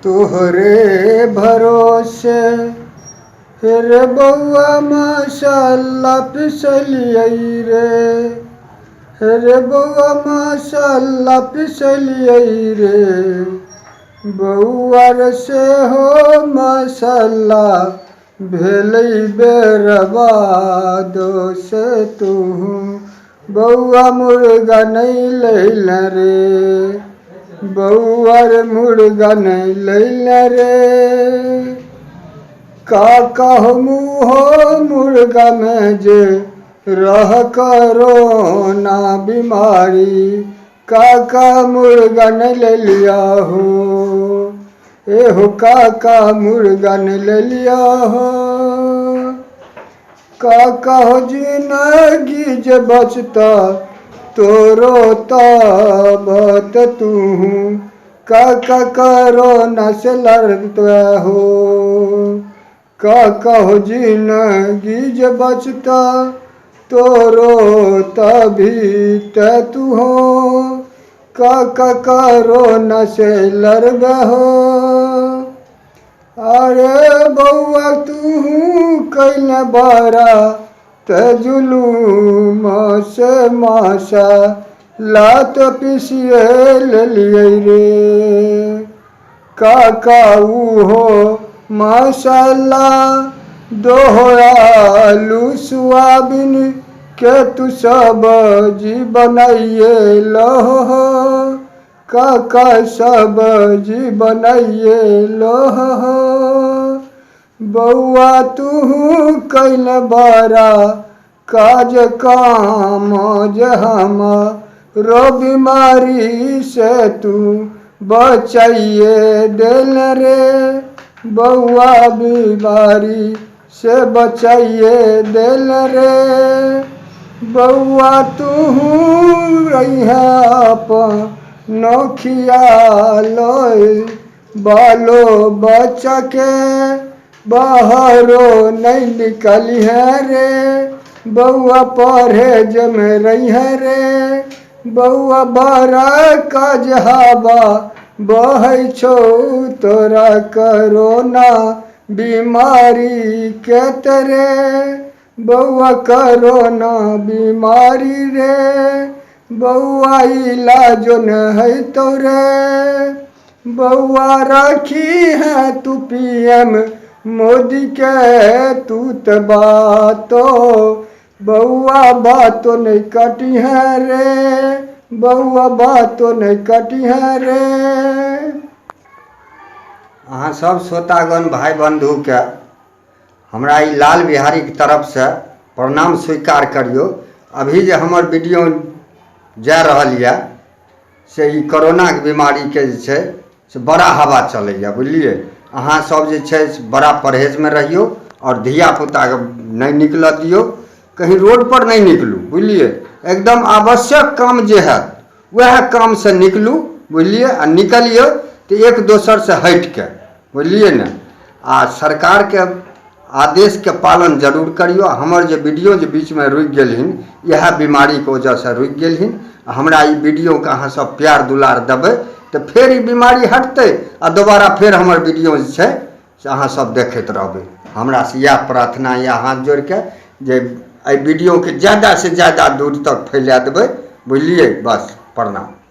तोहरे भरोसे रे बउआ मसाला पिसलियै रे बउआ मसाला पिसलियै रे बउआ रे से हो मसाला भेलै बर्बाद से तू बउआ मुर्गा नहीं लैल रे बउआ रे मुर्गा नहीं लैल रे का कहो मुहो मुर्गा में जे रह करोना बीमारी का मुर्गा नहीं ले लिया हो एहो का मुर्गा नहीं ले लिया हो का हो जिंदगी जे बचता तोरो तबत तू का करोना से लड़ता हो का हो जिंदगी जे बचता तोरो तभी तू हो का करोना से लड़बे हो अरे बउआ तू कैल बड़ा ते जुलूम से मासा लात पिसिए ले लिये रे का हो मसाला दोहरालू सोयाबीन के तू सब्जी बनाइए लो का सब्जी बनाइए लो बउआ तू कैल बड़ा काज काम हम रो बीमारी से तू बचाइए दिल रे बउआ बीमारी से बचाइए दिल रे बउआ तू रही नौखिया बालो बच्चा के बाहरो नहीं निकली है रे बउआ परहेज में रही है रे बउआ बड़ा काज हवा बहै छो तोरा करोना बीमारी के तेरे बउआ करोना बीमारी रे बउआ इलाज न है तोरे बउआ रखी है तू पीएम मोदी के तू तो बातो बउआ बातो नहीं कटी है रे बउआ बातो नहीं कटी है रे। अहाँ सब श्रोतागण भाई बंधु के हमरा ई लाल बिहारी की तरफ से प्रणाम स्वीकार करियो। अभी जे हमर वीडियो जा रहल है से ई कोरोना के बीमारी के जे छै से बड़ा हवा चलैया बुझलिए। अहाँ सब जे छै बड़ा परहेज में रहियो और धिया पुता के नहीं निकल दियो, कहीं रोड पर नहीं निकलू बुझलिए। एकदम आवश्यक काम जे है वह काम से निकलू बुझलिए आ निकलियो तो एक दोसर से हट के बुझलिए न। आ सरकार के आदेश के पालन जरूर करियो। हमर जे वीडियो जे बीच में रुक गेलहिन यह बीमारी के वजह से रुक गेलहिन। हमरा ई वीडियो के अहाँ सब प्यार दुलार देबै तो फिर ई बीमारी हटते आ दोबारा फिर हमर वीडियो जे छै से अहाँ सब देखैत रहबै। हमरा से यह प्रार्थना या हाथ जोड़ के जे एहि वीडियो के ज़्यादा से ज़्यादा दूर तक फैला देबै बुझलिए। बस प्रणाम।